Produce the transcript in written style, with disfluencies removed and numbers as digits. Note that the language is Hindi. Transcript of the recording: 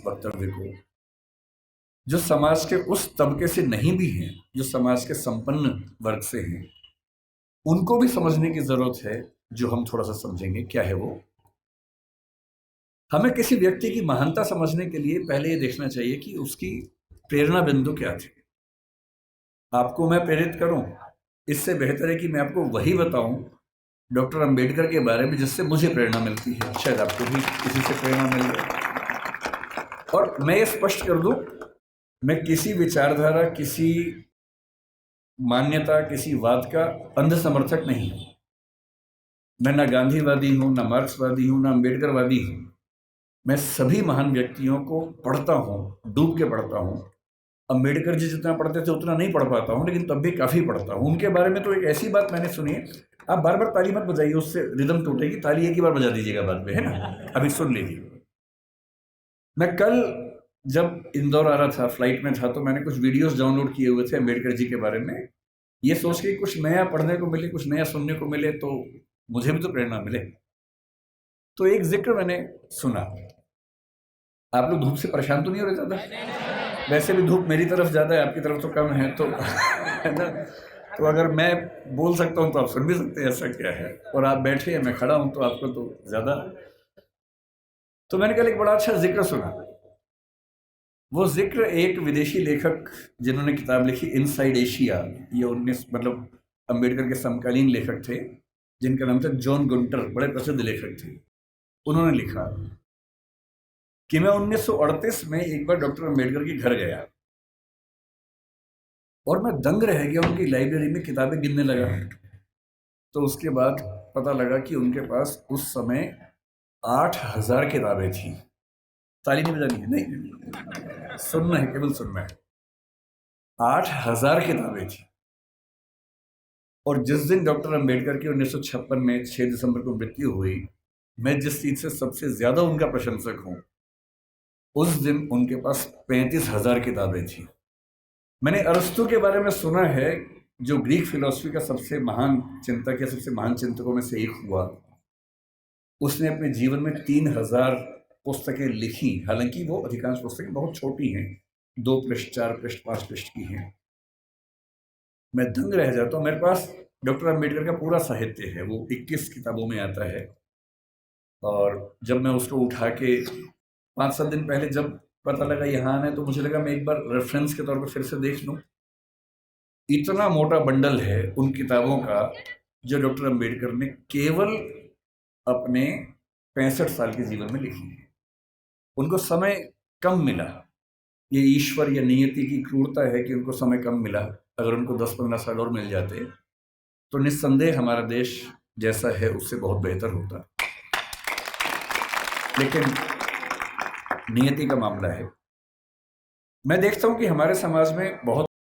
वक्तव्य को, जो समाज के उस तबके से नहीं भी हैं, जो समाज के संपन्न वर्ग से हैं, उनको भी समझने की जरूरत है, जो हम थोड़ा सा समझेंगे। क्या है वो? हमें किसी व्यक्ति की महानता समझने के लिए पहले ये देखना चाहिए कि उसकी प्रेरणा बिंदु क्या थी। आपको मैं प्रेरित करूं, इससे बेहतर है कि मैं आपको वही बताऊं डॉक्टर अंबेडकर के बारे में जिससे मुझे प्रेरणा मिलती है। शायद आपको भी किसी से प्रेरणा मिल जाए। और मैं ये स्पष्ट कर दूं, मैं किसी विचारधारा, किसी मान्यता, किसी वाद का अंध समर्थक नहीं हूं। मैं ना गांधीवादी हूं, ना मार्क्सवादी हूं, ना अंबेडकरवादी हूं। मैं सभी महान व्यक्तियों को पढ़ता हूं, डूब के पढ़ता हूं। अंबेडकर जी जितना पढ़ते थे उतना नहीं पढ़ पाता हूं, लेकिन तब भी काफी पढ़ता हूं। उनके बारे में तो एक ऐसी बात मैंने सुनी है, आप बार बार ताली मत बजाइए, उससे रिदम टूटेगी। ताली एक ही बार बजा दीजिएगा बाद में, है ना? अभी सुन लीजिए। मैं कल जब इंदौर आ रहा था, फ्लाइट में था, तो मैंने कुछ वीडियोस डाउनलोड किए हुए थे अंबेडकर जी के बारे में, ये सोच के कुछ नया पढ़ने को मिले, कुछ नया सुनने को मिले, तो मुझे भी तो प्रेरणा मिले। तो एक जिक्र मैंने सुना। आप लोग धूप से परेशान तो नहीं हो रहे ज्यादा? वैसे भी धूप मेरी तरफ ज्यादा है, आपकी तरफ तो कम है, तो है ना? तो अगर मैं बोल सकता हूं तो आप सुन भी सकते हैं, ऐसा क्या है। और आप बैठे हैं, मैं खड़ा हूं, तो आपको तो ज्यादा। तो मैंने कल एक बड़ा अच्छा जिक्र सुना। वो जिक्र एक विदेशी लेखक जिन्होंने किताब लिखी इनसाइड एशिया, ये 19 मतलब अंबेडकर के समकालीन लेखक थे, जिनका नाम था जॉन गुंटर, बड़े प्रसिद्ध लेखक थे। उन्होंने लिखा कि मैं 1938 में एक बार डॉक्टर अंबेडकर के घर गया और मैं दंग रह गया। उनकी लाइब्रेरी में किताबें गिनने लगा, तो उसके बाद पता लगा कि उनके पास उस समय 8,000 किताबें थी। ताली नहीं बजानी है, नहीं, सुनना है, केवल सुनना है। 8,000 किताबें थी। और जिस दिन डॉक्टर अंबेडकर की 1956 में 6 दिसंबर को मृत्यु हुई, मैं जिस चीज से सबसे ज्यादा उनका प्रशंसक हूं, उस दिन उनके पास 35,000 किताबें थी। मैंने अरस्तु के बारे में सुना है, जो ग्रीक फिलॉसफी का सबसे महान चिंतक या सबसे महान चिंतकों में से एक हुआ। उसने अपने जीवन में 3,000 पुस्तकें लिखी। हालांकि वो अधिकांश पुस्तकें बहुत छोटी हैं, 2 पृष्ठ, 4 पृष्ठ, 5 पृष्ठ की हैं। मैं दंग रह जाता हूँ। मेरे पास डॉक्टर अंबेडकर का पूरा साहित्य है, वो 21 किताबों में आता है। और जब मैं उसको उठा के 5-7 दिन पहले जब पता लगा यहाँ आना है, तो मुझे लगा मैं एक बार रेफरेंस के तौर पर फिर से देख लूँ। इतना मोटा बंडल है उन किताबों का, जो डॉक्टर अंबेडकर ने केवल अपने 65 साल के जीवन में लिखी है। उनको समय कम मिला। ये ईश्वर या नियति की क्रूरता है कि उनको समय कम मिला। अगर उनको 10-15 साल और मिल जाते तो निस्संदेह हमारा देश जैसा है उससे बहुत बेहतर होता। लेकिन नियति का मामला है। मैं देखता हूं कि हमारे समाज में बहुत